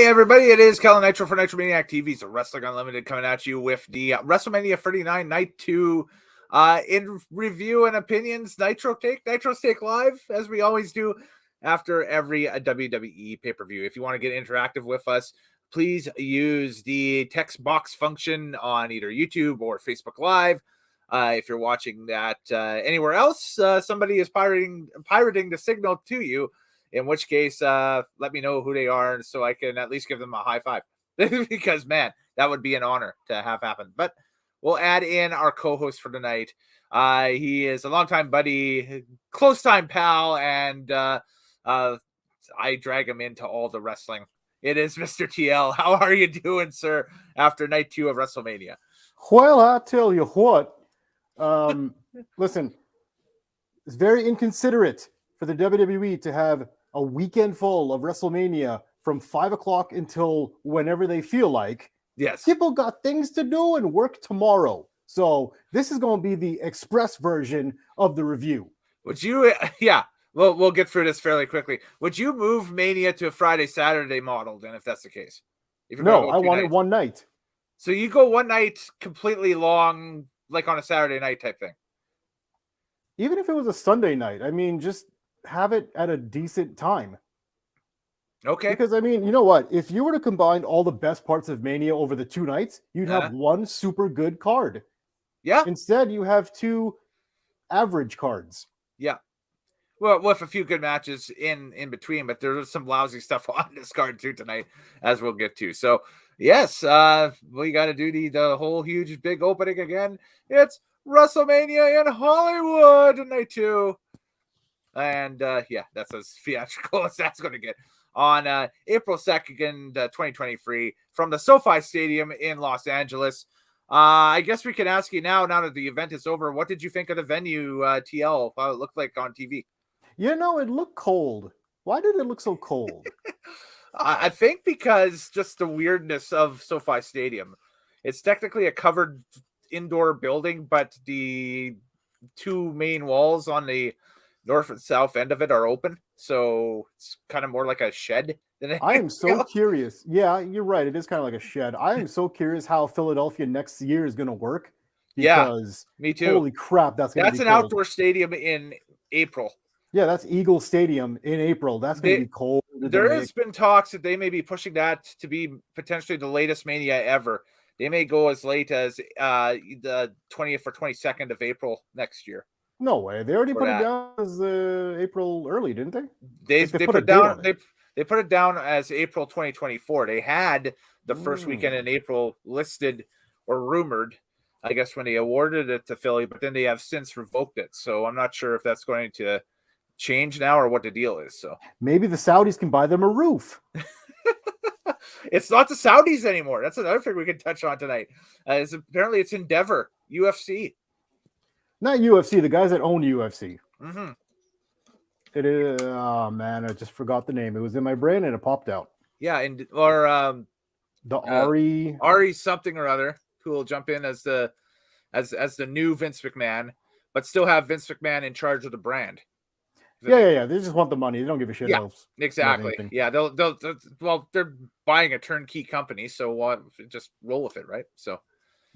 everybody, it is Kellen Nitro for Nitromaniac TV's Wrestling Unlimited coming at you with the WrestleMania 39 Night 2 in review and opinions Nitrostake live, as we always do after every WWE pay-per-view. If you want to get interactive with us, please use the text box function on either YouTube or Facebook Live. If you're watching that anywhere else, somebody is pirating the signal to you. In which case, let me know who they are so I can at least give them a high five. Because, man, that would be an honor to have happen. But we'll add in our co-host for tonight. He is a longtime buddy, close time pal, and I drag him into all the wrestling. It is Mr. TL. How are you doing, sir, after night 2 of WrestleMania? Well, I tell you what. Listen, it's very inconsiderate for the WWE to have a weekend full of WrestleMania from 5 o'clock until whenever they feel like. Yes. People got things to do and work tomorrow. So this is going to be the express version of the review. Would you, we'll get through this fairly quickly. Would you move Mania to a Friday, Saturday model then, if that's the case? No, I want it one night. So you go one night completely long, like on a Saturday night type thing? Even if it was a Sunday night, I mean, just have it at a decent time. Okay. Because, I mean, you know what? If you were to combine all the best parts of Mania over the 2 nights, you'd have one super good card. Yeah. Instead, you have 2 average cards. Yeah. Well, with a few good matches in between, but there's some lousy stuff on this card too tonight, as we'll get to. So, yes, we got to do the whole huge big opening again. It's WrestleMania in Hollywood night 2. And that's as theatrical as that's going to get on April 2nd, 2023 from the Sofi Stadium in Los Angeles. I guess we can ask you now that the event is over, what did you think of the venue, TL, how it looked like on TV? You know, it looked cold. Why did it look so cold? I think because just the weirdness of SoFi Stadium. It's technically a covered indoor building, but the 2 main walls on the north and south end of it are open, so it's kind of more like a shed than anything. I am so curious. Yeah, you're right. It is kind of like a shed. I am so curious how Philadelphia next year is going to work. Because, me too. Holy crap, that's going to be an cold. Outdoor stadium in April. Yeah, that's Eagle Stadium in April. That's going to be cold. There has been talks that they may be pushing that to be potentially the latest Mania ever. They may go as late as the 20th or 22nd of April next year. No way. They already put it down as April early, didn't they? They put it down. They put it down as April 2024. They had the first weekend in April listed or rumored, I guess, when they awarded it to Philly, but then they have since revoked it. So I'm not sure if that's going to change now or what the deal is. So maybe the Saudis can buy them a roof. It's not the Saudis anymore. That's another thing we can touch on tonight. Apparently it's Endeavor, UFC. Not UFC, the guys that own UFC. Mm-hmm. It is. Oh man, I just forgot the name. It was in my brain and it popped out. Yeah, the Ari something or other, who will jump in as the new Vince McMahon, but still have Vince McMahon in charge of the brand. Yeah. They just want the money. They don't give a shit. Yeah, exactly. Yeah, they're buying a turnkey company, so just roll with it, right? So.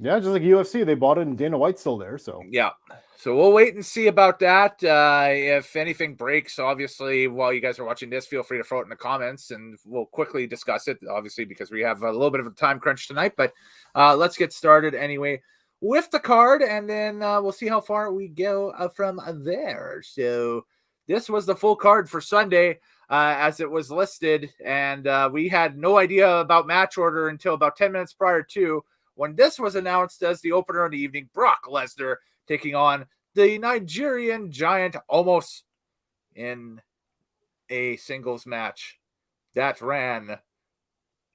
Yeah, just like UFC, they bought it and Dana White's still there. So yeah, so we'll wait and see about that. If anything breaks, obviously, while you guys are watching this, feel free to throw it in the comments, and we'll quickly discuss it. Obviously, because we have a little bit of a time crunch tonight, but let's get started anyway with the card, and then we'll see how far we go from there. So this was the full card for Sunday, as it was listed, and we had no idea about match order until about 10 minutes prior to. When this was announced as the opener of the evening, Brock Lesnar taking on the Nigerian giant Omos in a singles match that ran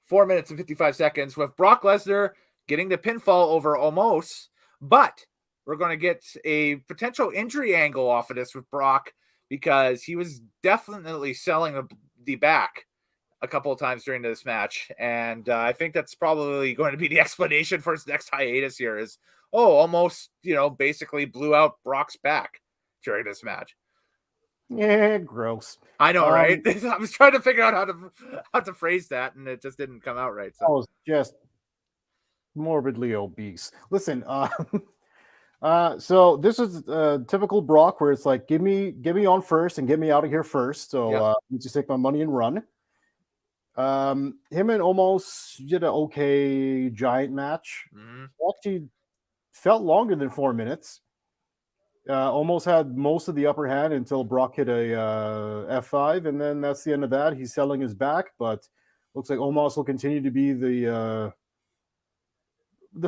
4 minutes and 55 seconds with Brock Lesnar getting the pinfall over Omos. But we're going to get a potential injury angle off of this with Brock because he was definitely selling the back a couple of times during this match, and I think that's probably going to be the explanation for his next hiatus here is, almost, basically blew out Brock's back during this match. Yeah, gross. I know, right? I was trying to figure out how to phrase that, and it just didn't come out right. I So was just morbidly obese. Listen, so this is typical Brock, where it's like, give me on first and get me out of here first. So Yep. you just take my money and run. Him and Omos did an okay giant match. Mhm. Actually, felt longer than 4 minutes. Almost had most of the upper hand until Brock hit a F5, and then that's the end of that. He's selling his back, but looks like Omos will continue to be the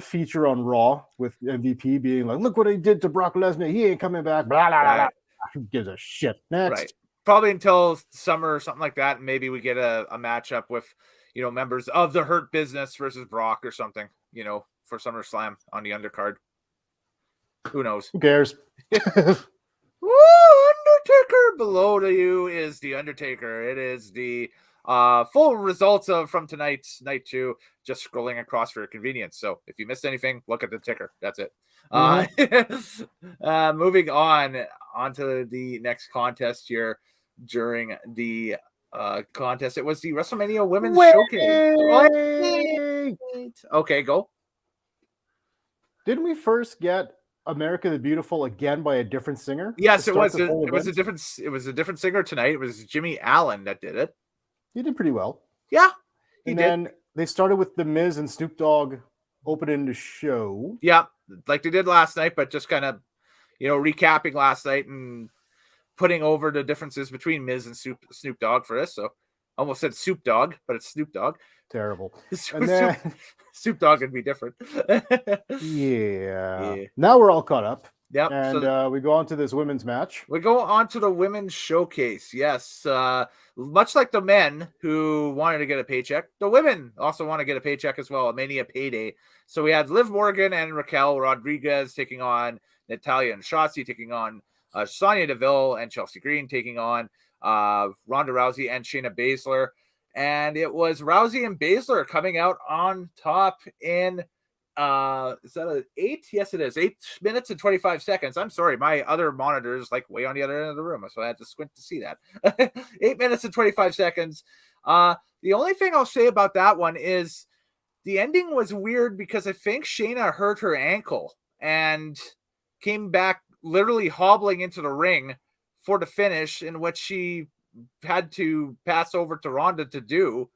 feature on Raw, with MVP being like, "Look what he did to Brock Lesnar. He ain't coming back." Blah blah blah. Right. Who gives a shit? Next. Right. Probably until summer or something like that. And maybe we get a matchup with, members of the Hurt Business versus Brock or something, for SummerSlam on the undercard. Who knows? Who cares? Woo, Undertaker! Below to you is the Undertaker. It is the full results from tonight's night 2, just scrolling across for your convenience. So if you missed anything, look at the ticker. That's it. Moving on to the next contest here. During the contest, it was the WrestleMania Women's Showcase. Okay, go. Didn't we first get America the Beautiful again by a different singer? Yes, it was. It was a different singer tonight. It was Jimmy Allen that did it. He did pretty well. Yeah, and then they started with The Miz and Snoop Dogg opening the show. Yeah, like they did last night, but just kind of, recapping last night and putting over the differences between Miz and Snoop Dogg for us. So almost said Soup Dogg, but it's Snoop Dogg. Terrible. And then Snoop Dogg would be different. yeah. Now we're all caught up. Yep. And we go on to this women's match. We go on to the women's showcase. Yes. Much like the men who wanted to get a paycheck, the women also want to get a paycheck as well, a Mania payday. So we had Liv Morgan and Raquel Rodriguez taking on Natalya and Shotzi, taking on Sonya Deville and Chelsea Green, taking on Ronda Rousey and Shayna Baszler. And it was Rousey and Baszler coming out on top in is that an 8? Yes, it is. 8 minutes and 25 seconds. I'm sorry, my other monitor is like way on the other end of the room, so I had to squint to see that. 8 minutes and 25 seconds. The only thing I'll say about that one is the ending was weird because I think Shayna hurt her ankle and came back literally hobbling into the ring for the finish, in which she had to pass over to Ronda to do.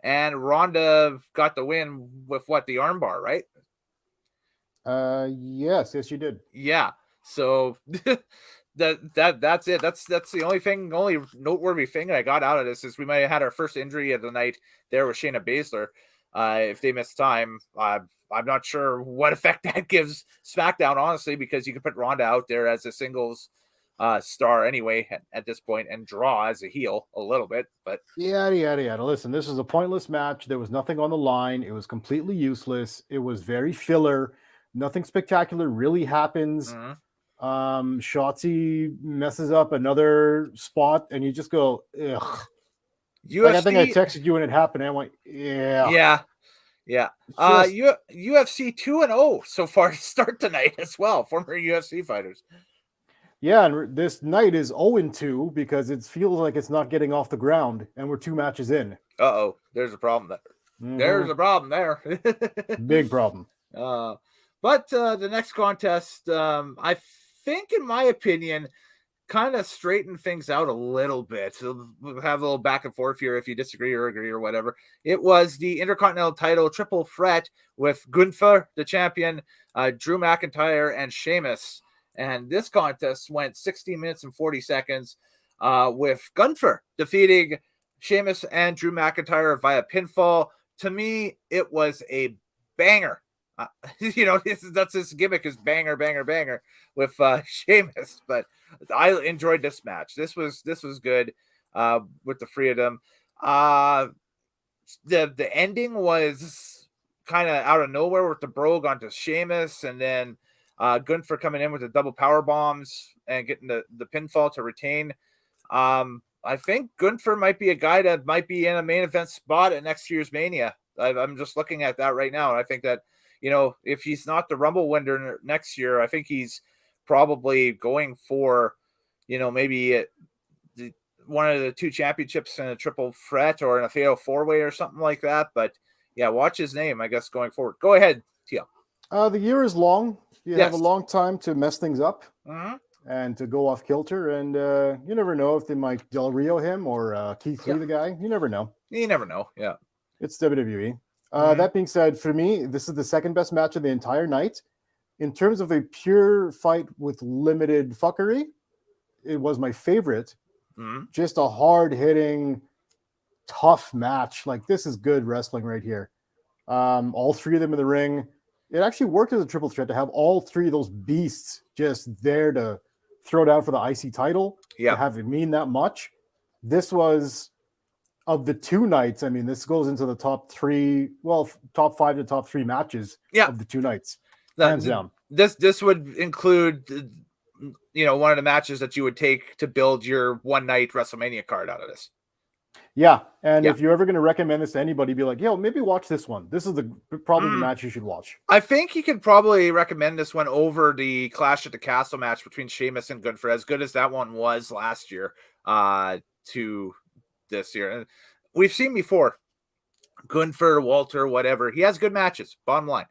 And Ronda got the win with the armbar, right? Yes, you did. Yeah. So that's it. That's the only noteworthy thing I got out of this is we might have had our first injury of the night there with Shayna Baszler. If they miss time, I'm not sure what effect that gives SmackDown, honestly, because you can put Ronda out there as a singles star anyway at this point and draw as a heel a little bit, but yada. Listen, this was a pointless match. There was nothing on the line. It was completely useless. It was very filler. Nothing spectacular really happens. Shotzi messes up another spot, and you just go, ugh. UFC, I think I texted you when it happened. And I went, yeah. UFC 2-0 so far to start tonight as well. Former UFC fighters. Yeah, and this night is 0-2 because it feels like it's not getting off the ground, and we're 2 matches in. There's a problem there. There's a problem there. Big problem. But the next contest, I think, in my opinion, kind of straightened things out a little bit. So we'll have a little back and forth here if you disagree or agree or whatever. It was the Intercontinental title triple threat with Gunther, the champion, Drew McIntyre, and Sheamus. And this contest went 16 minutes and 40 seconds with Gunther defeating Sheamus and Drew McIntyre via pinfall. To me, it was a banger. That's his gimmick, is banger with Sheamus. But I enjoyed this match. This was good with the 3 of them. The ending was kind of out of nowhere with the brogue onto Sheamus, and then Gunther coming in with the double power bombs and getting the pinfall to retain. I think Gunther might be a guy that might be in a main event spot at next year's Mania. I'm just looking at that right now, and I think that, if he's not the Rumble winner next year, I think he's probably going for, maybe one of the 2 championships in a triple threat or in a fatal 4-way or something like that. But yeah, watch his name, I guess, going forward. Go ahead, TL. The year is long. You have a Yes. long time to mess things up Mhm. and to go off kilter. And you never know if they might Del Rio him or Keith Lee, the guy. You never know. You never know. Yeah. It's WWE. Mhm. That being said, for me, this is the second best match of the entire night. In terms of a pure fight with limited fuckery, it was my favorite. Mhm. Just a hard-hitting, tough match. Like, this is good wrestling right here. All 3 of them in the ring. It actually worked as a triple threat to have all 3 of those beasts just there to throw down for the IC title. Yeah. To have it mean that much. This was, of the 2 nights, I mean, this goes into the top 3, well, top 5 to top 3 matches of the 2 nights. Hands down. This would include, one of the matches that you would take to build your one-night WrestleMania card out of this. Yeah, and if you're ever going to recommend this to anybody, be like, yo, maybe watch this one. This is probably the match you should watch. I think you could probably recommend this one over the Clash at the Castle match between Sheamus and Gunther, as good as that one was last year to this year. And we've seen before, Gunther, Walter, whatever. He has good matches, bottom line.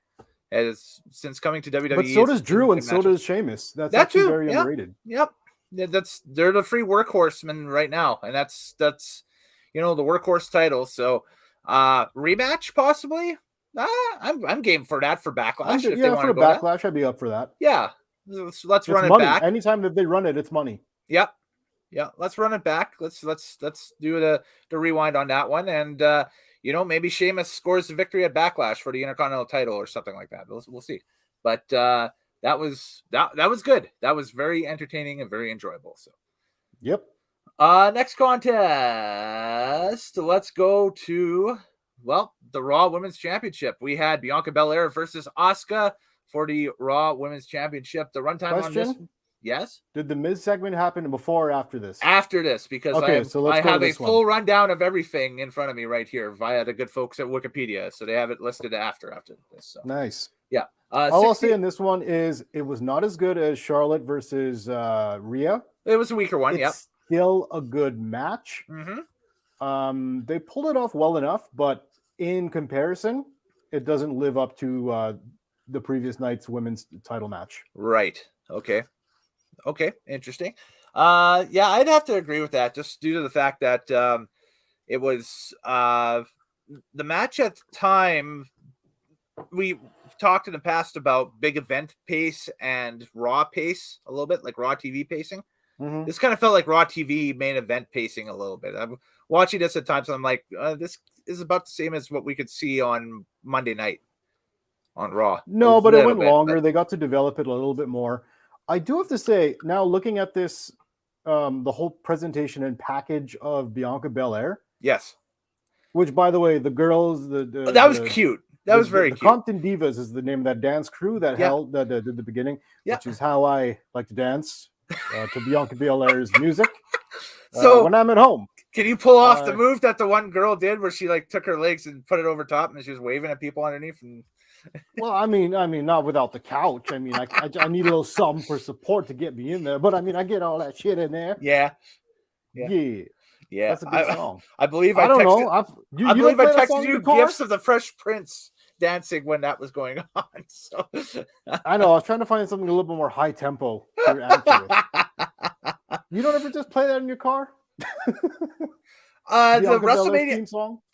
As since coming to WWE. But so does Drew and so does Sheamus. That's actually too. Very underrated. Yep. Yeah, they're the free workhorsemen right now. And that's the workhorse title. So rematch possibly. I'm game for that for Backlash. If they want for Backlash, I'd be up for that. Yeah. Let's run it back. Anytime that they run it, it's money. Yep. Yeah. Let's run it back. Let's do the rewind on that one. And maybe Sheamus scores the victory at Backlash for the Intercontinental title or something like that. We'll see. But that was good. That was very entertaining and very enjoyable. So, yep. Next contest. Let's go to the Raw Women's Championship. We had Bianca Belair versus Asuka for the Raw Women's Championship. The runtime on this. Yes. Did the Miz segment happen before or after this? After this, because I have a full rundown of everything in front of me right here via the good folks at Wikipedia. So they have it listed after this. So. Nice. Yeah. All I'll say in this one is it was not as good as Charlotte versus Rhea. It was a weaker one. It's still a good match. Mm-hmm. They pulled it off well enough, but in comparison, it doesn't live up to the previous night's women's title match. Right. Okay, interesting. I'd have to agree with that, just due to the fact that it was the match at the time. We talked in the past about big event pace and Raw pace a little bit, like Raw TV pacing. Mm-hmm. This kind of felt like Raw TV main event pacing a little bit. I'm watching this at times, and I'm like, this is about the same as what we could see on Monday night on Raw. No, but it went longer. They got to develop it a little bit more. I do have to say, now looking at this, the whole presentation and package of Bianca Belair. Yes. Which, by the way, the girls, that was cute. That was very cute. Compton Divas is the name of that dance crew that held that did the beginning, which is how I like to dance to Bianca Belair's music. So when I'm at home. Can you pull off the move that the one girl did where she took her legs and put it over top and she was waving at people underneath? And well, I mean, not without the couch. I mean, I need a little something for support to get me in there. But I mean, I get all that shit in there. Yeah. That's a good song. I believe I don't know. I believe I texted you gifs of the Fresh Prince dancing when that was going on. So I know. I was trying to find something a little bit more high tempo to answer it. You don't ever just play that in your car? The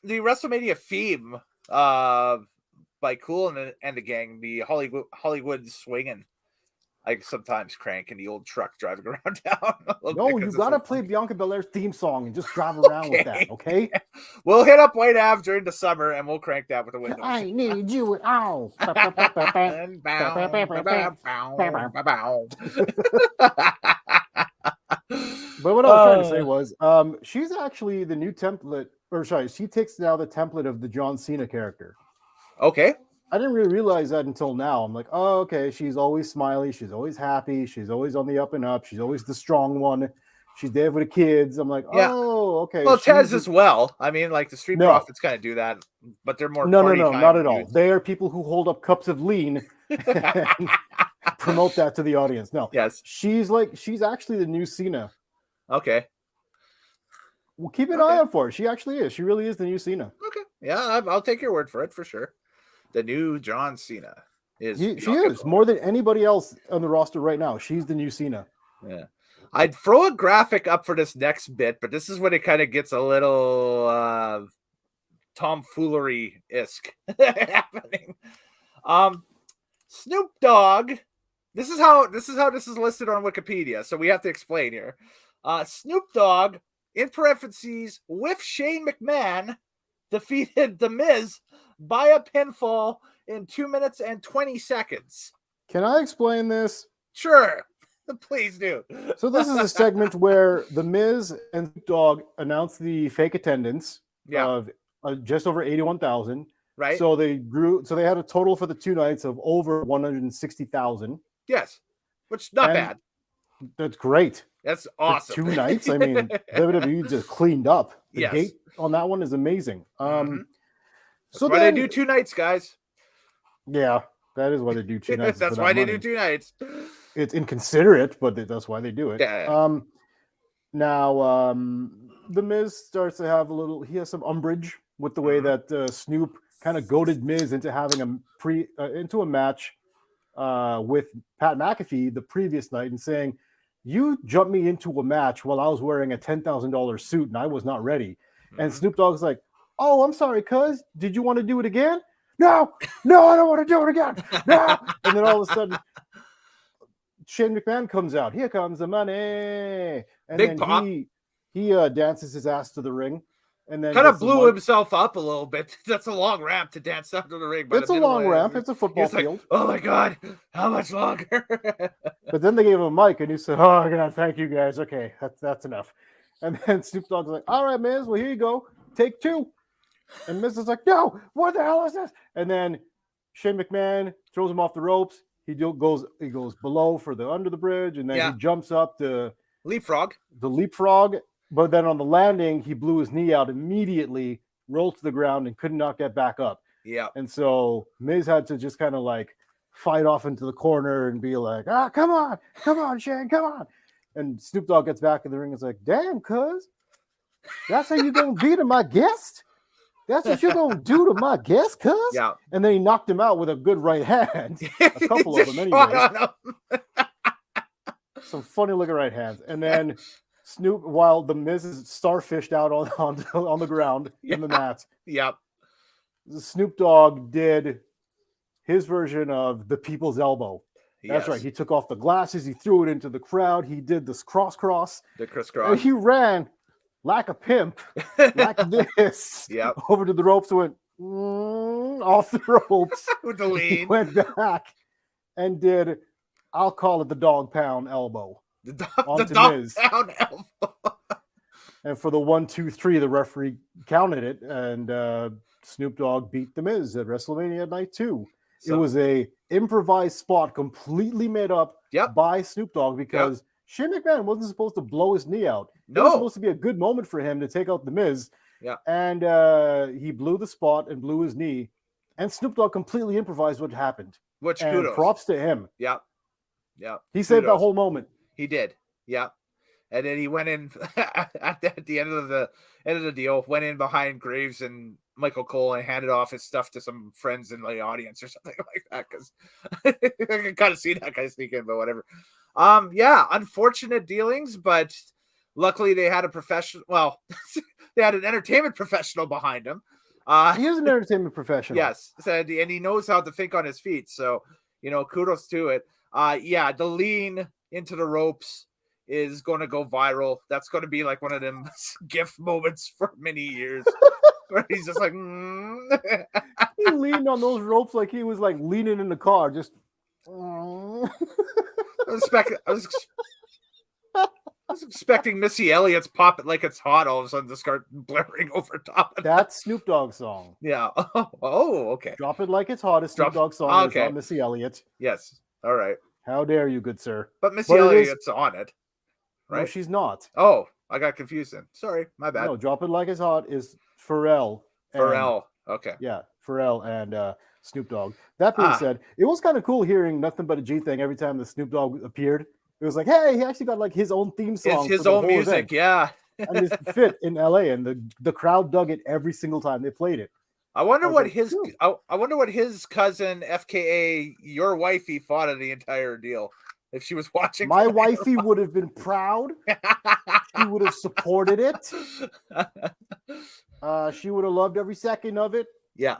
WrestleMania theme by Cool and the gang, the Hollywood swinging. I sometimes crank in the old truck driving around town. No, you gotta play Bianca Belair's theme song and just drive around with that, okay? We'll hit up White Ave during the summer and we'll crank that with the windows. I need you at all. But what I was trying to say was, she's actually the new template, she takes now the template of the John Cena character. Okay. I didn't really realize that until now. I'm like, oh, okay, she's always smiley, she's always happy, she's always on the up and up, she's always the strong one, she's there for the kids. I'm like, oh, okay. Well, Tez as well. I mean, like the Street Profits kind of do that, but they're more no, not at all. They are people who hold up cups of lean and promote that to the audience. No, yes, she's actually the new Cena. Okay. Well, keep an eye out for her. She actually is. She really is the new Cena. Okay. Yeah, I'll take your word for it for sure. The new John Cena is. She is more than anybody else on the roster right now. She's the new Cena. Yeah. I'd throw a graphic up for this next bit, but this is when it kind of gets a little tomfoolery-esque happening. Snoop Dogg. This is how this is listed on Wikipedia, so we have to explain here. Snoop Dogg, in parentheses, with Shane McMahon, defeated The Miz by a pinfall in 2 minutes and 20 seconds. Can I explain this? Sure. Please do. So this is a segment where The Miz and Snoop Dogg announced the fake attendance of just over 81,000. Right. So they had a total for the 2 nights of over 160,000. Yes. Which not bad. That's great. That's awesome. For 2 nights. I mean, WWE just cleaned up. The Yes. gate on that one is amazing. That's why they do 2 nights, guys. Yeah, that is why they do 2 nights. That's why they do 2 nights. It's inconsiderate, but that's why they do it. Yeah. Now, The Miz starts to have he has some umbrage with the way that Snoop kind of goaded Miz into having into a match with Pat McAfee the previous night and saying, "You jumped me into a match while I was wearing a $10,000 suit and I was not ready." And Snoop Dogg's like, "Oh, I'm sorry, cuz. Did you want to do it again?" No, I don't want to do it again. No. And then all of a sudden, Shane McMahon comes out. Here comes the money, and Big then pop. he dances his ass to the ring, and then kind of blew himself up a little bit. That's a long ramp to dance down to the ring. It's a long ramp. It's a football field. Like, oh my god, how much longer? But then they gave him a mic, and he said, "Oh god, thank you guys. Okay, that's enough." And then Snoop Dogg's like, "All right, Miz. Well, here you go. Take 2." And Miz is like, "No, what the hell is this?" And then Shane McMahon throws him off the ropes. He goes below for the under the bridge, and then he jumps up the leapfrog. But then on the landing, he blew his knee out immediately, rolled to the ground, and could not get back up. Yeah. And so Miz had to just kind of like fight off into the corner and be like, come on, Shane, come on. And Snoop Dogg gets back in the ring and is like, "Damn, cuz, that's how you gonna be to my guest? That's what you're gonna do to my guest, cuz?" Yeah. And then he knocked him out with a good right hand. A couple of them anyways. Some funny looking right hands. And then Snoop, while the Miz is starfished out on the ground in the mat. Yep. Snoop Dogg did his version of the people's elbow. That's right. He took off the glasses. He threw it into the crowd. He did this cross. The crisscross. And he ran like a pimp, like this, over to the ropes and went off the ropes. With the lean. He went back and did, I'll call it the dog pound elbow. The dog pound elbow. And for the 1, 2, 3, the referee counted it, and Snoop Dogg beat The Miz at WrestleMania Night 2. It was a improvised spot completely made up by Snoop Dogg because Shane McMahon wasn't supposed to blow his knee out. It was supposed to be a good moment for him to take out The Miz. Yeah. And he blew the spot and blew his knee. And Snoop Dogg completely improvised what happened. Which and kudos. Props to him. Yeah. Yeah. He saved that whole moment. He did. Yeah. And then he went in at the end of the deal, went in behind Graves and Michael Cole and handed off his stuff to some friends in the audience or something like that. Because I can kind of see that guy sneak in, but whatever. Yeah, unfortunate dealings, but luckily they had a professional. Well, they had an entertainment professional behind him. He is an entertainment professional. Yes, and he knows how to think on his feet. So, kudos to it. Yeah, the lean into the ropes is going to go viral. That's going to be like one of them GIF moments for many years. Where he's just like, He leaned on those ropes like he was like leaning in the car, just. I was expecting Missy Elliott's "Pop It Like It's Hot" all of a sudden to start blaring over top of that Snoop Dogg song. Yeah. Oh, okay. "Drop It Like It's Hot" is Snoop Dogg song. Okay. It's not Missy Elliott. Yes. All right. How dare you, good sir? But Missy Elliott's on it, right? No, she's not. Oh, I got confused then. Sorry, my bad. No, "Drop It Like It's Hot" is Pharrell. Okay. Yeah, Pharrell and Snoop Dogg. That being said, it was kind of cool hearing "Nothing But a G Thing" every time the Snoop Dogg appeared. It was like, hey, he actually got like his own theme song. It's his own music, event. yeah. and this fit in LA, and the crowd dug it every single time they played it. I wonder what like, his I wonder what his cousin FKA your wifey thought of the entire deal. If she was watching, my wifey would have been proud. She would have supported it. She would have loved every second of it. Yeah.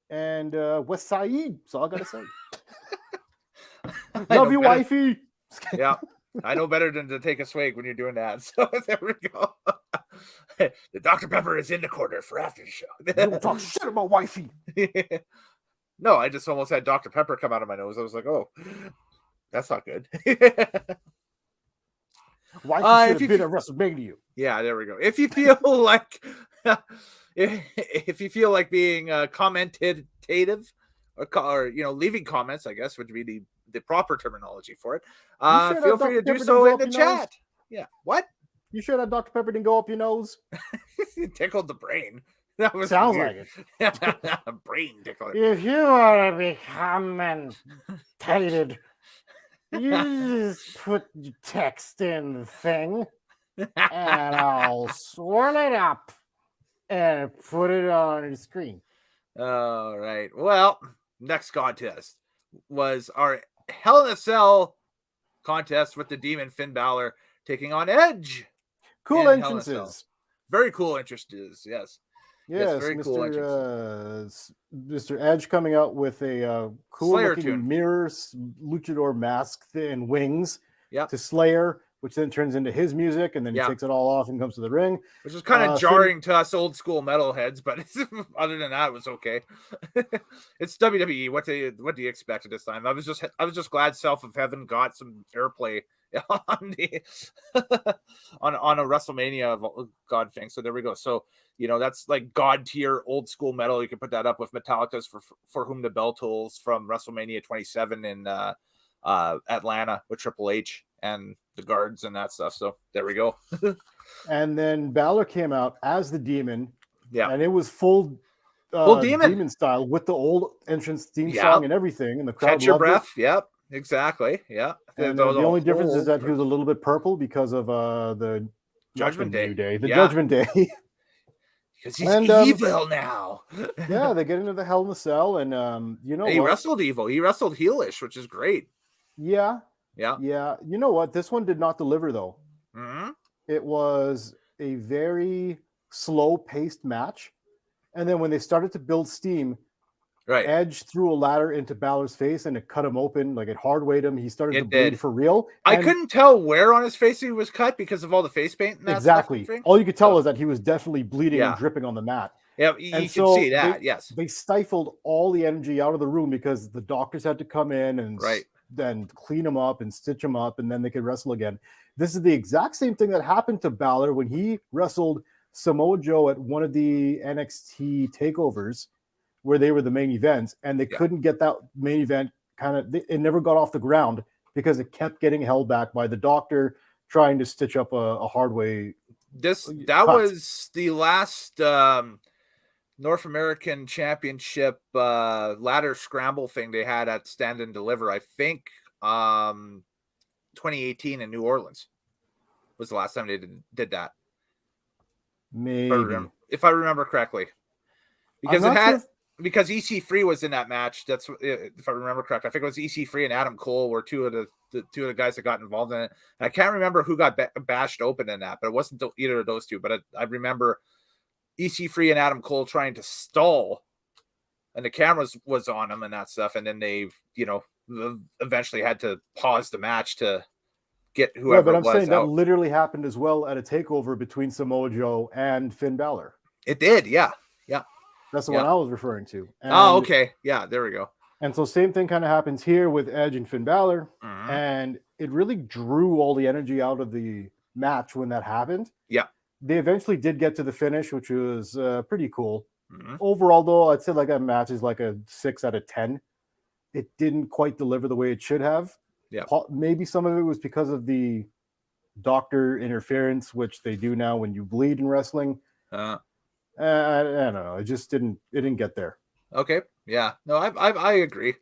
And West Side, that's all I gotta say. Love you, wifey. Yeah. I know better than to take a swig when you're doing that. So there we go. The Dr. Pepper is in the corner for after the show. Don't talk shit about wifey. No, I just almost had Dr. Pepper come out of my nose. I was like, oh, that's not good. Wifey should have been at WrestleMania. Yeah, there we go. If you feel like if you feel like being commentative or leaving comments, I guess would be the proper terminology for it. Feel free to do so in the chat. Yeah. What? You sure that Dr. Pepper didn't go up your nose? It tickled the brain. That was sounds weird. like it. Brain tickler. If you want to be commentated, you just put your text in the thing, and I'll swirl it up and put it on the screen. All right. Well, next contest was our Hell in a Cell contest with the Demon Finn Balor taking on Edge. Cool entrances. Very cool entrances. Yes. Yes, very cool entrances. Mr. Edge coming out with a cool Slayer looking tune. mirror luchador mask and wings to Slayer, which then turns into his music, and then he takes it all off and comes to the ring. Which is kind of jarring to us old school metalheads, but other than that, it was okay. It's WWE. What do you expect at this time? I was just glad Self of Heaven got some airplay on the on a WrestleMania God thing. So there we go. So that's like God tier old school metal. You can put that up with Metallica's for Whom the Bell Tolls from WrestleMania 27 in Atlanta with Triple H and the guards and that stuff. So there we go. And then Balor came out as the Demon. Yeah. And it was full demon style with the old entrance theme song and everything. And the crowd Catch your loved breath. it. Yep. Exactly. Yeah. And the only difference is that he was a little bit purple because of the Judgment Day. Judgment Day. Because he's evil now. Yeah, they get into the Hell in the Cell, and he wrestled evil. He wrestled heelish, which is great. Yeah. Yeah. You know what? This one did not deliver, though. Mm-hmm. It was a very slow-paced match. And then when they started to build steam, Edge threw a ladder into Balor's face, and it cut him open. Like, it hard-weighed him. He started to bleed for real. I couldn't tell where on his face he was cut because of all the face paint and that exactly. stuff. All you could tell is that he was definitely bleeding and dripping on the mat. Yeah, you can see that, yes. They stifled all the energy out of the room because the doctors had to come in and then clean him up and stitch him up, and then they could wrestle again. This is the exact same thing that happened to Balor when he wrestled Samoa Joe at one of the NXT takeovers where they were the main events, and they couldn't get that main event it never got off the ground because it kept getting held back by the doctor trying to stitch up a hard way. That was the last North American Championship ladder scramble thing they had at Stand and Deliver. I think 2018 in New Orleans was the last time they did that. Maybe. If I remember correctly. Because because EC3 was in that match. That's if I remember correctly. I think it was EC3 and Adam Cole were two of the guys that got involved in it. And I can't remember who got bashed open in that, but it wasn't either of those two. But I remember EC3 and Adam Cole trying to stall, and the cameras was on them and that stuff. And then they, eventually had to pause the match to get whoever. But I'm saying out. That literally happened as well at a takeover between Samoa Joe and Finn Balor. It did, yeah. That's the one I was referring to. And, okay. Yeah, there we go. And so same thing kind of happens here with Edge and Finn Balor. Mm-hmm. And it really drew all the energy out of the match when that happened. Yeah. They eventually did get to the finish, which was pretty cool. Mm-hmm. Overall, though, I'd say like that match is like a 6 out of 10. It didn't quite deliver the way it should have. Yeah. Maybe some of it was because of the doctor interference, which they do now when you bleed in wrestling. I don't know. It just didn't get there. Okay. Yeah. No, I agree.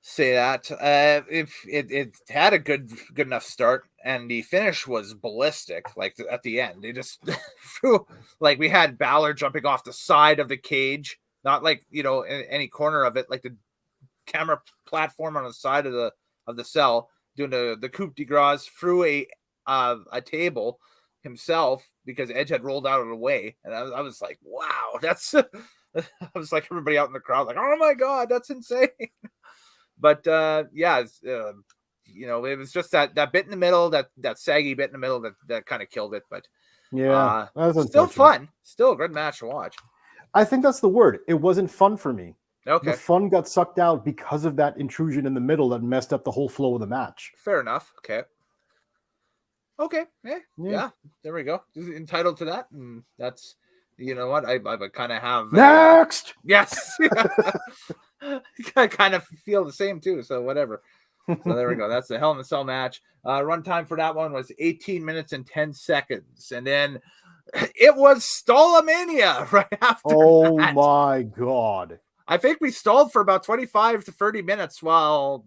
say that. It had a good enough start, and the finish was ballistic. Like at the end, they just like we had Balor jumping off the side of the cage, not like in any corner of it, like the camera platform on the side of the cell, doing the coup de grace through a table himself because Edge had rolled out of the way, and I was like, wow, that's. I was like everybody out in the crowd, like, oh my god, that's insane. But yeah, it was just that bit in the middle, that saggy bit in the middle that kind of killed it. But Yeah, that's still fun, still a good match to watch. I think that's the word. It wasn't fun for me. Okay, the fun got sucked out because of that intrusion in the middle that messed up the whole flow of the match. Fair enough. Okay, yeah. There we go. Entitled to that, and that's what I kind of have next. Yes. I kind of feel the same too, so whatever. So there we go. That's the Hell in a Cell match. Runtime for that one was 18 minutes and 10 seconds, and then it was Stallamania right after. Oh my god! I think we stalled for about 25 to 30 minutes while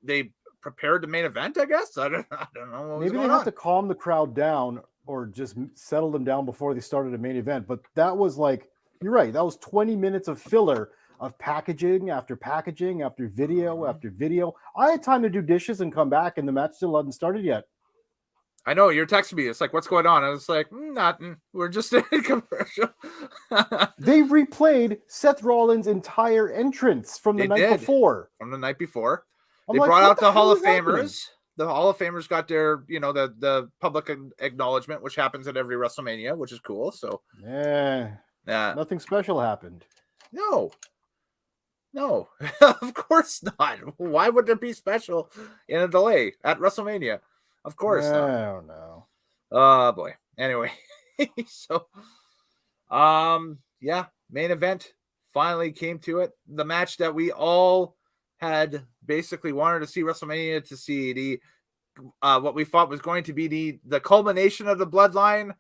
they prepared the main event. I guess I don't know. What Maybe they have to calm the crowd down or just settle them down before they started the main event. But that was like, you're right. That was 20 minutes of filler of packaging after video after video. I had time to do dishes and come back, and the match still hadn't started yet. I know, you're texting me. It's like, what's going on? I was like, nothing. We're just in a commercial. They replayed Seth Rollins' entire entrance from the night before. From the night before. They brought out the Hall of Famers. The Hall of Famers got their, the public acknowledgement, which happens at every WrestleMania, which is cool. So yeah, nothing special happened. No, of course not. Why would there be special in a delay at WrestleMania? Of course not. I don't know. Oh boy. Anyway, so yeah, main event finally came to it. The match that we all had basically wanted to see WrestleMania to see, the what we thought was going to be the culmination of the bloodline.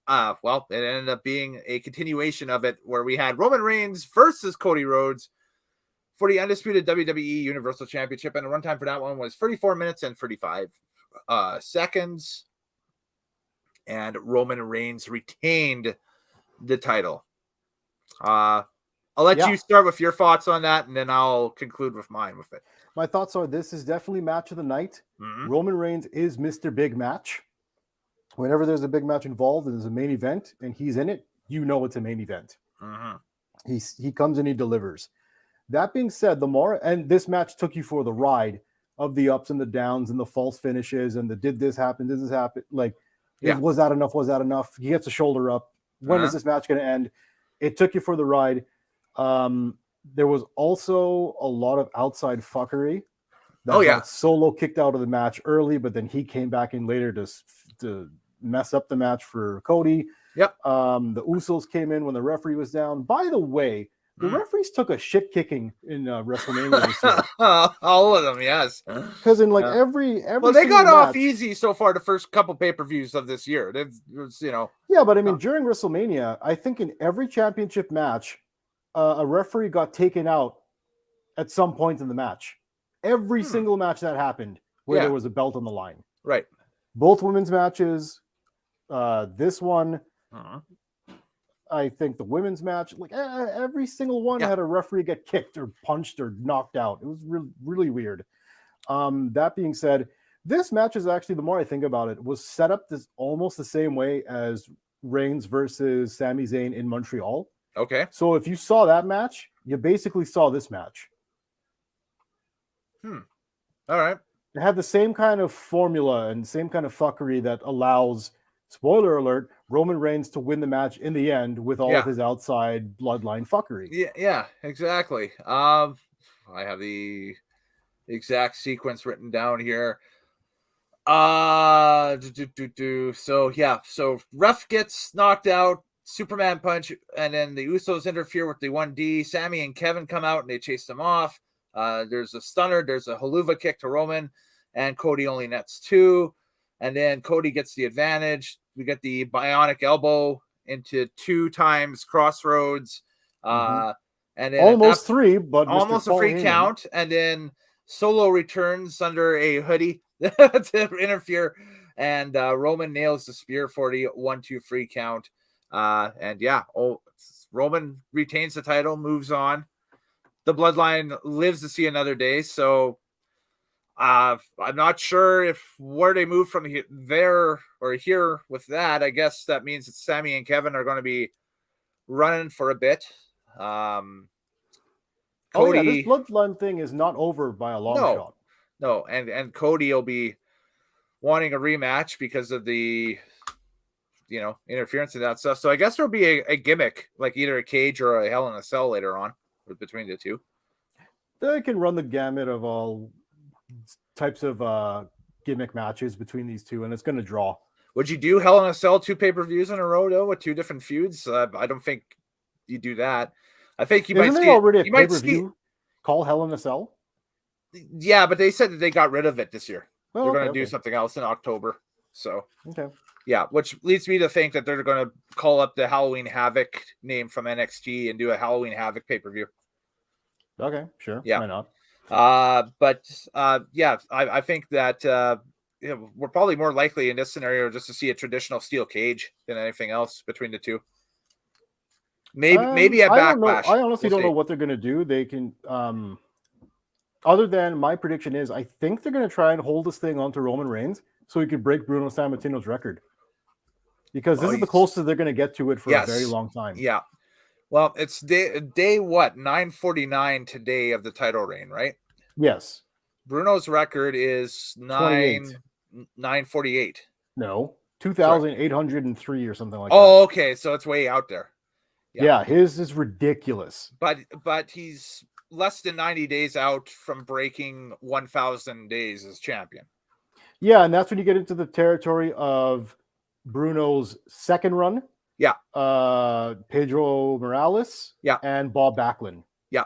Well, it ended up being a continuation of it, where we had Roman Reigns versus Cody Rhodes for the undisputed WWE Universal Championship, and the runtime for that one was 34 minutes and 35 seconds, and Roman Reigns retained the title. I'll let you start with your thoughts on that, and then I'll conclude with mine with it. My thoughts are, this is definitely match of the night. Mm-hmm. Roman Reigns is Mr. Big Match. Whenever there's a big match involved and there's a main event and he's in it, it's a main event. Mm-hmm. He comes and he delivers. That being said, and this match took you for the ride of the ups and the downs and the false finishes and the did this happen? Like, was that enough? Was that enough? He gets a shoulder up. When is this match going to end? It took you for the ride. There was also a lot of outside fuckery. Solo kicked out of the match early, but then he came back in later to mess up the match for Cody. Yep. The Usos came in when the referee was down. By the way, the referees took a shit kicking in WrestleMania this year. All of them, yes. Because in every they got off easy so far the first couple pay-per-views of this year. Yeah, but I mean, during WrestleMania, I think in every championship match, a referee got taken out at some point in the match. Every single match that happened where there was a belt on the line. Right. Both women's matches. This one, I think the women's match, every single one had a referee get kicked or punched or knocked out. It was really, really weird. That being said, this match is actually, the more I think about it, was set up almost the same way as Reigns versus Sami Zayn in Montreal. Okay. So if you saw that match, you basically saw this match. All right. It had the same kind of formula and same kind of fuckery that allows, spoiler alert, Roman Reigns to win the match in the end with all of his outside bloodline fuckery. Yeah, exactly. I have the exact sequence written down here. So ref gets knocked out, Superman punch, and then the Usos interfere with the 1D. Sammy and Kevin come out and they chase them off. There's a stunner, there's a haluva kick to Roman, and Cody only nets 2. And then Cody gets the advantage. We get the bionic elbow into 2 times crossroads. And then almost 3, but almost Mr. a free Paul Heyman. count. And then Solo returns under a hoodie to interfere. And Roman nails the spear for the 1-2 free count. And yeah, Roman retains the title, moves on. The bloodline lives to see another day. So I'm not sure if where they move from there or here with that. I guess that means that Sammy and Kevin are going to be running for a bit. Cody, this bloodline thing is not over by a long shot. No, and Cody will be wanting a rematch because of the interference and that stuff. So I guess there'll be a gimmick, like either a cage or a Hell in a Cell later on between the two. They can run the gamut of all types of gimmick matches between these two, and it's going to draw. Would you do Hell in a Cell 2 pay-per-views in a row though with 2 different feuds? I don't think you do that. I think you might see already a pay-per-view called Hell in a Cell. Yeah, but they said that they got rid of it this year. Well, they're going to do something else in October. So okay, yeah, which leads me to think that they're going to call up the Halloween Havoc name from NXT and do a Halloween Havoc pay-per-view. Okay, sure. Yeah, why not? Yeah, I think that we're probably more likely in this scenario just to see a traditional steel cage than anything else between the two. Maybe a Backlash. I honestly don't know what they're going to do. They can, other than my prediction is, I think they're going to try and hold this thing onto Roman Reigns so he could break Bruno Sammartino's record. Because this is the closest they're going to get to it for a very long time. Yeah. Well, it's day what? 949 today of the title reign, right? Yes. Bruno's record is 948. No, 2,803 or something like that. Oh, okay. So it's way out there. Yeah, his is ridiculous. But he's less than 90 days out from breaking 1,000 days as champion. Yeah, and that's when you get into the territory of Bruno's second run. Yeah. Pedro Morales. Yeah. And Bob Backlund. Yeah.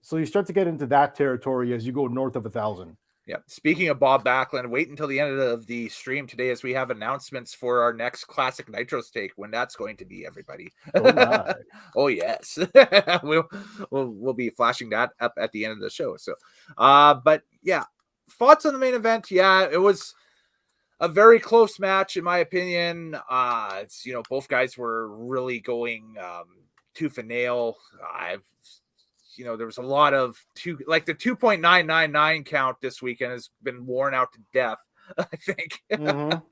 So you start to get into that territory as you go north of 1,000. Yeah. Speaking of Bob Backlund, wait until the end of the stream today as we have announcements for our next classic Nitrostake when that's going to be, everybody. Oh my. Oh yes. we'll be flashing that up at the end of the show. So but yeah, thoughts on the main event. Yeah, it was a very close match in my opinion. It's both guys were really going tooth and nail. There was a lot of the 2.999 count this weekend has been worn out to death. I think I've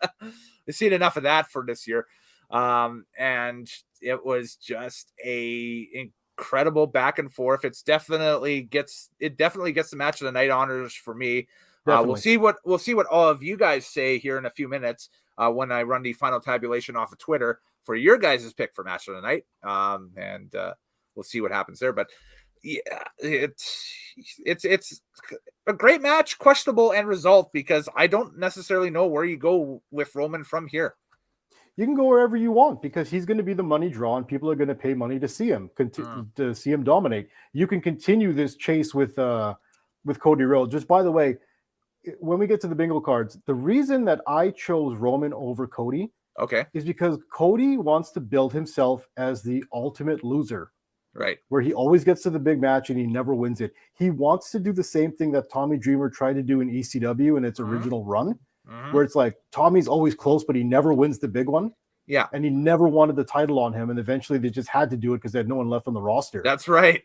seen enough of that for this year. And it was just a incredible back and forth. It definitely gets the match of the night honors for me. We'll see what all of you guys say here in a few minutes when I run the final tabulation off of Twitter for your guys' pick for match of the night. And we'll see what happens there. But yeah, it's a great match, questionable end result because I don't necessarily know where you go with Roman from here. You can go wherever you want because he's going to be the money draw and people are going to pay money to see him to see him dominate. You can continue this chase with Cody Rhodes. Just by the way, when we get to the bingo cards, the reason that I chose Roman over Cody is because Cody wants to build himself as the ultimate loser. Right. Where he always gets to the big match and he never wins it. He wants to do the same thing that Tommy Dreamer tried to do in ECW in its original run, where it's like Tommy's always close, but he never wins the big one. Yeah. And he never wanted the title on him. And eventually they just had to do it because they had no one left on the roster. That's right.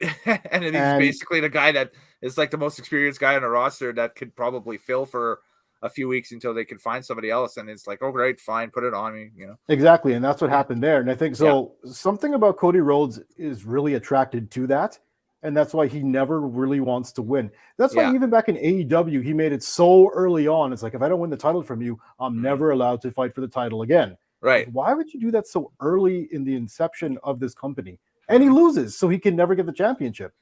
and he's basically the guy that is like the most experienced guy on the roster that could probably fill for a few weeks until they could find somebody else. And it's like, oh, great, fine, put it on me, Exactly. And that's what happened there. And I think so something about Cody Rhodes is really attracted to that. And that's why he never really wants to win. That's why even back in AEW, he made it so early on. It's like, if I don't win the title from you, I'm never allowed to fight for the title again. Right. Like, why would you do that so early in the inception of this company? And he loses, so he can never get the championship.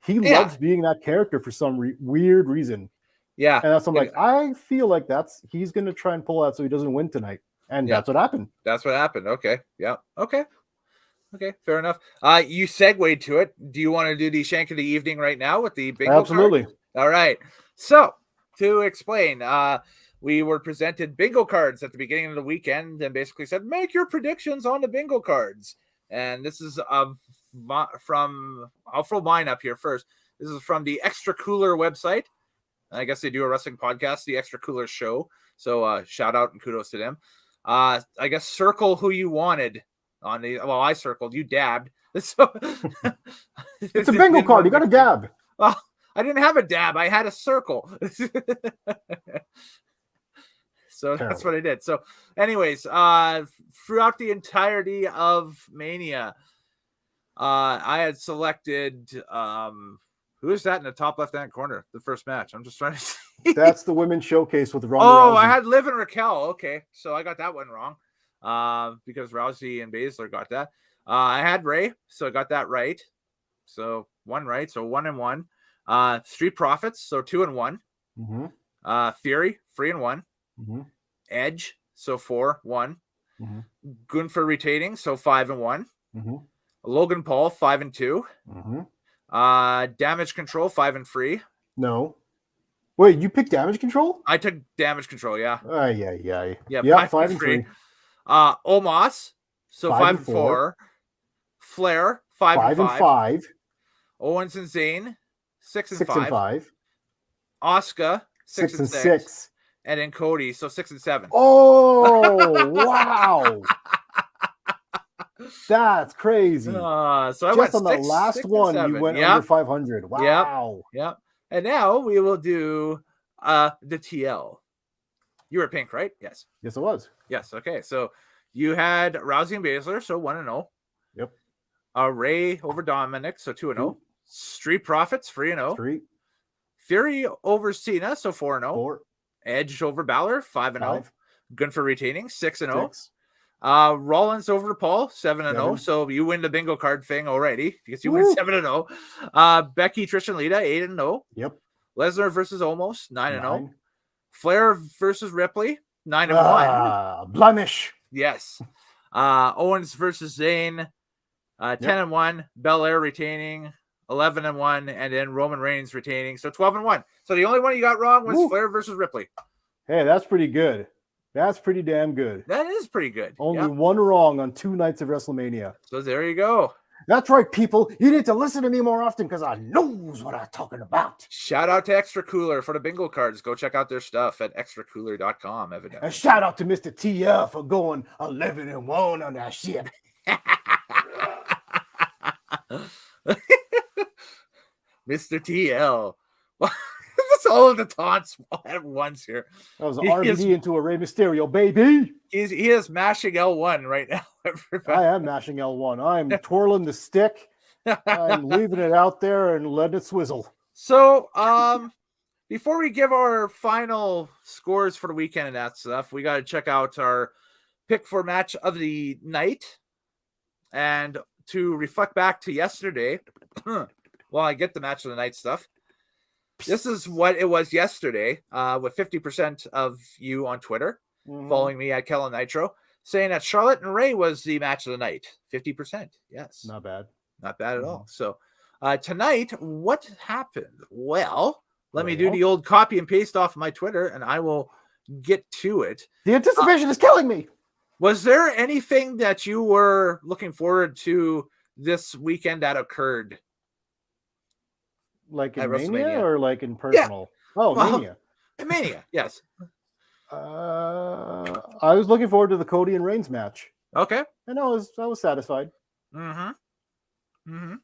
He loves being that character for some weird reason. Yeah. And that's like, I feel like he's going to try and pull out so he doesn't win tonight. And that's what happened. That's what happened. Okay. Yeah. Okay. Fair enough. You segued to it. Do you want to do the Shank of the Evening right now with the bingo Absolutely. card? All right. So to explain, we were presented bingo cards at the beginning of the weekend and basically said, make your predictions on the bingo cards. And this is a I'll throw mine up here first. This is from the Extra Cooler website. I guess they do a wrestling podcast, the Extra Cooler Show. So shout out and kudos to them. I guess circle who you wanted on the. Well, I circled. You dabbed. So it's a bingo card. You got to dab. Well, I didn't have a dab. I had a circle. So that's what I did. So, anyways, throughout the entirety of Mania, I had selected who is that in the top left-hand corner? The first match. I'm just trying to see. That's the women's showcase with Ronda Rousey. I had Liv and Raquel. Okay, so I got that one wrong because Rousey and Baszler got that. I had Ray, so I got that right. So one right, so 1-1. Street Profits, so 2-1. Mm-hmm. Theory, 3-1. Mm-hmm. Edge, so 4-1. Mm-hmm. Gunther retaining, so 5-1. Mm-hmm. Logan Paul, 5-2. Mm-hmm. Damage Control, 5-3. No. Wait, you picked Damage Control? I took Damage Control, yeah. Yeah, 5-3. Omos, so 5-4. Flair, 5-5. Owens and Zayn, 6-5. Asuka, 6-6. And then Cody, so 6-7. Oh, wow. That's crazy. So I just went on the last one, you went under 500. Wow. Yep. And now we will do the TL. You were pink, right? Yes. Yes, it was. Yes. Okay. So you had Rousey and Baszler, so 1-0. Yep. Ray over Dominic, so 2-0. Street Profits, 3-0. 3. Fury over Cena, so 4-0. 4. Edge over Balor, 5-0. Gunther retaining, 6-0. 6. Rollins over Paul, 7-0. So you win the bingo card thing already because you win 7-0. Becky, Trish, and Lita, 8-0. Yep. Lesnar versus Omos, 9-0. Flair versus Ripley, 9-1. Blemish. Yes. Owens versus Zayn, 10-1. Belair retaining, 11-1, and then Roman Reigns retaining, so 12-1. So the only one you got wrong was Flair versus Ripley. Hey, that's pretty good. That's pretty damn good. That is pretty good. Only one wrong on 2 nights of WrestleMania. So there you go. That's right, people. You need to listen to me more often because I knows what I'm talking about. Shout out to Extra Cooler for the bingo cards. Go check out their stuff at extracooler.com, evidently. And shout out to Mr. TL for going 11-1 on that shit. Mr. TL. That's all of the taunts at once here. That was an RVD into a Rey Mysterio, baby. He is mashing L1 right now. Everybody. I am mashing L1. I'm twirling the stick. I'm leaving it out there and letting it swizzle. So, before we give our final scores for the weekend and that stuff, we got to check out our pick for match of the night. And to reflect back to yesterday, while I get the match of the night stuff, this is what it was yesterday, with 50% of you on Twitter following me at Kellen Nitro, saying that Charlotte and Ray was the match of the night. 50%. Yes. Not bad. Not bad at all. So tonight, what happened? Well, let me do the old copy and paste off my Twitter, and I will get to it. The anticipation is killing me. Was there anything that you were looking forward to this weekend that occurred? Like in Mania or like in personal? Yeah. Oh, Mania. Mania, yes. I was looking forward to the Cody and Reigns match. Okay. And I was satisfied. Mm-hmm.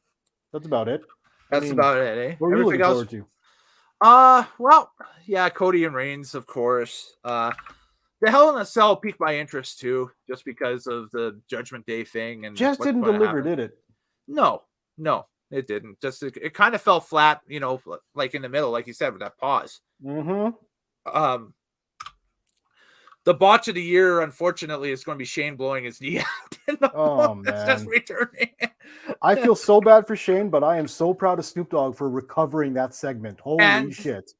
That's about it. That's about it, eh? What were you looking forward to? Well, yeah, Cody and Reigns, of course. The Hell in a Cell piqued my interest too, just because of the Judgment Day thing and just didn't deliver, did it? No, it didn't. Just it kind of fell flat, like in the middle, like you said, with that pause. Mm-hmm. The botch of the year, unfortunately, is going to be Shane blowing his knee out. Oh man, just returning. I feel so bad for Shane, but I am so proud of Snoop Dogg for recovering that segment. Holy shit!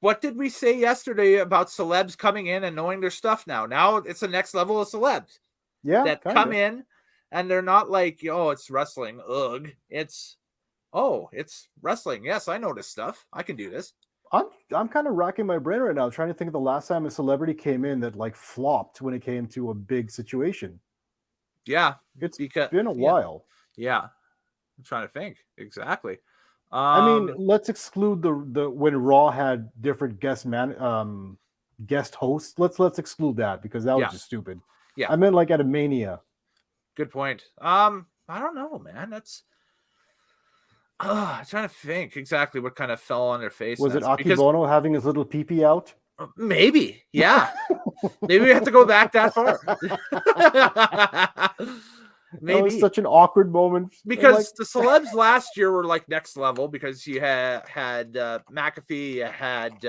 What did we say yesterday about celebs coming in and knowing their stuff now? Now it's the next level of celebs. Yeah, that come in and they're not like, it's wrestling. Ugh. It's wrestling. Yes, I know this stuff. I can do this. I'm kind of racking my brain right now, trying to think of the last time a celebrity came in that like flopped when it came to a big situation. Yeah, it's been a while. Yeah. I'm trying to think exactly. I mean, let's exclude the when Raw had different guest hosts. Let's exclude that because that was just stupid. Yeah. I meant like at a Mania. Good point. I don't know, man. That's I'm trying to think exactly what kind of fell on their face. Was it Akibono having his little pee out? Maybe, yeah. Maybe we have to go back that far. Maybe. That was such an awkward moment because the celebs last year were like next level because you had McAfee, you had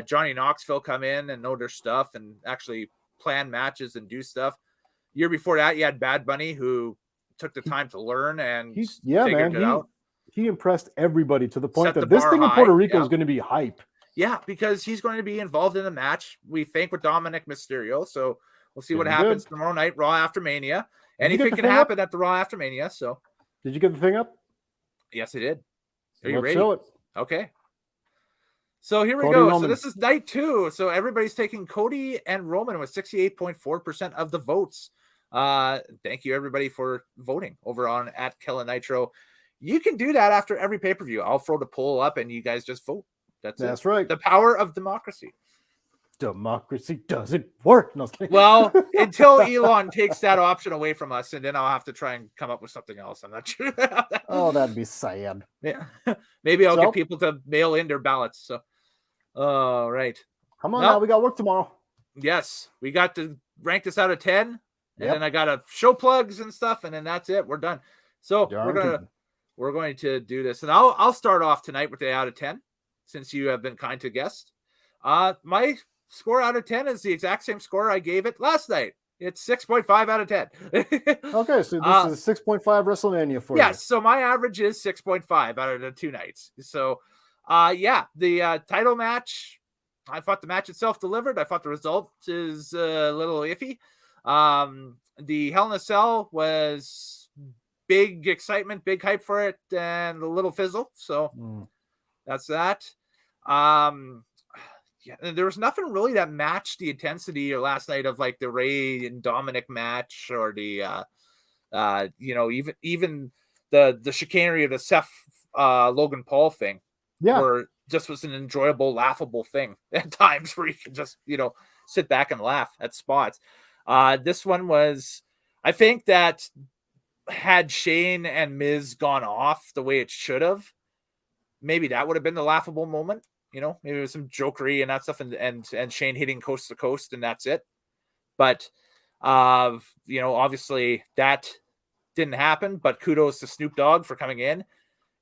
Johnny Knoxville come in and know their stuff and actually plan matches and do stuff. Year before that, you had Bad Bunny who took the time to learn and figured it out. He impressed everybody to the point that this thing in Puerto Rico is going to be hype. Yeah, because he's going to be involved in a match, we think, with Dominic Mysterio. So we'll see what happens tomorrow night, Raw After Mania. Anything can happen at the Raw After Mania. So, did you get the thing up? Yes, I did. Are you ready? Show it. Okay. So here we go. So this is night 2. So everybody's taking Cody and Roman with 68.4% of the votes. Thank you everybody for voting over on @Kella Nitro. You can do that after every pay-per-view. I'll throw the poll up and you guys just vote. That's right. The power of democracy. Democracy doesn't work. No, well, until Elon takes that option away from us, and then I'll have to try and come up with something else. I'm not sure. Oh, that'd be sad. Yeah, maybe I'll get people to mail in their ballots. So, all right. Come on now, we got work tomorrow. Yes, we got to rank this out of 10, and then I got to show plugs and stuff, and then that's it. We're done. So we're going to do this, and I'll start off tonight with the out of 10, since you have been kind to guest. My score out of 10 is the exact same score I gave it last night. It's 6.5 out of 10. Okay, so this is 6.5 WrestleMania for you. Yes, so my average is 6.5 out of the 2 nights. So, the title match, I thought the match itself delivered. I thought the result is a little iffy. The Hell in a Cell was big excitement, big hype for it, and a little fizzle. So that's that. Yeah, there was nothing really that matched the intensity last night of like the Ray and Dominic match or the even the chicanery of the Seth Logan Paul thing. Yeah, where just was an enjoyable, laughable thing at times where you can just sit back and laugh at spots. This one was, I think that had Shane and Miz gone off the way it should have, maybe that would have been the laughable moment. Maybe it was some jokery and that stuff, and Shane hitting coast to coast, and that's it. But obviously that didn't happen. But kudos to Snoop Dogg for coming in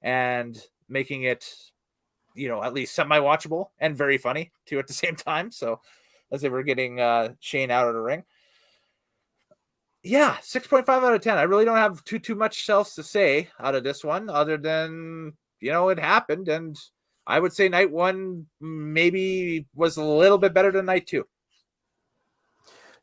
and making it, at least semi-watchable and very funny too at the same time. So as they were getting Shane out of the ring. Yeah, 6.5 out of 10. I really don't have too much else to say out of this one, other than it happened, and I would say night 1 maybe was a little bit better than night 2.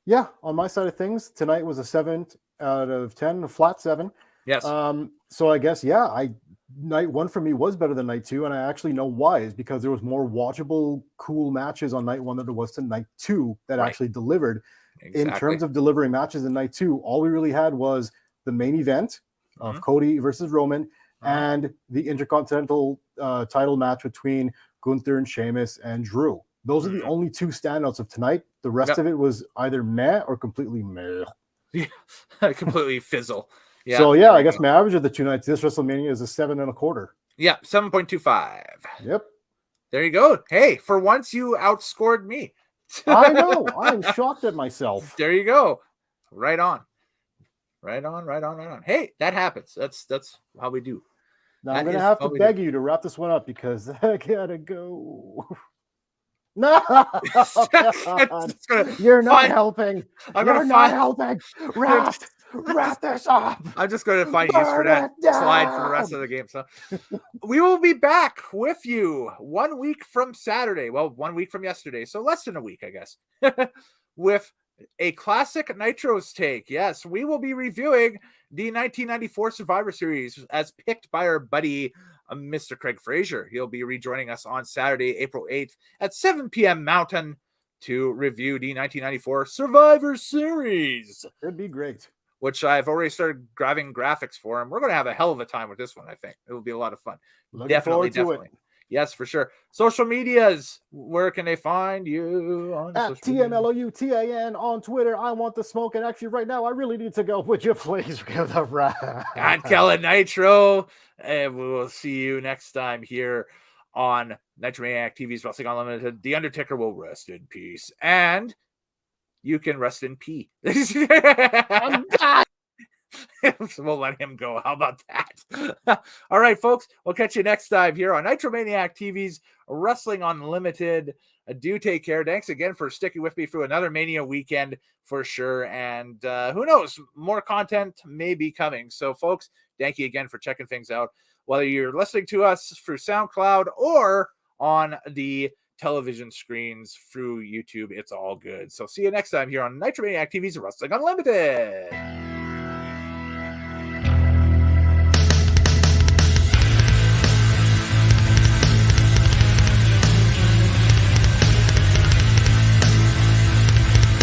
Yeah, on my side of things, tonight was a 7 out of 10, a flat 7. Yes. So I guess, night 1 for me was better than night 2, and I actually know why. Is because there was more watchable, cool matches on night 1 than there was to night 2 that actually delivered. Exactly. In terms of delivering matches in night 2, all we really had was the main event of Cody versus Roman and the Intercontinental title match between Gunther and Sheamus and Drew. Those are the only 2 standouts of tonight. The rest of it was either meh or completely meh. Yeah, completely fizzle. Yeah. So I guess my average of the 2 nights this WrestleMania is a 7.25. Yeah, 7.25. Yep. There you go. Hey, for once you outscored me. I know. I'm shocked at myself. There you go. Right on. Right on. Hey, that happens. That's how we do. Now I'm going to have to beg you to wrap this one up because I gotta go. No, you're not helping. You're not helping. Wrap this up. I'm just going to find use for that slide for the rest of the game. So we will be back with you 1 week from Saturday. Well, 1 week from yesterday. So less than a week, I guess, with a classic Nitrostake. Yes, we will be reviewing the 1994 Survivor Series as picked by our buddy, Mr. Craig Frazier. He'll be rejoining us on Saturday, April 8th at 7 p.m. Mountain to review the 1994 Survivor Series. It'd be great. which I've already started grabbing graphics for, and we're going to have a hell of a time with this one. I think it will be a lot of fun. Looking forward to it. Yes, for sure. Social medias, where can they find you? On at TMLOUTAN on Twitter. I want the smoke, and actually right now I really need to go. Would you please give the rap? At Kellen Nitro, and we will see you next time here on Nitromaniac TV's Wrestling Unlimited. The Undertaker will rest in peace, and you can rest in pee. I'm dying. So we'll let him go. How about that? All right, folks. We'll catch you next time here on Nitromaniac TV's Wrestling Unlimited. Do take care. Thanks again for sticking with me through another Mania weekend for sure. And who knows, more content may be coming. So, folks, thank you again for checking things out. Whether you're listening to us through SoundCloud or on the television screens through YouTube, it's all good. So see you next time here on Nitromaniac TV's Wrestling Unlimited.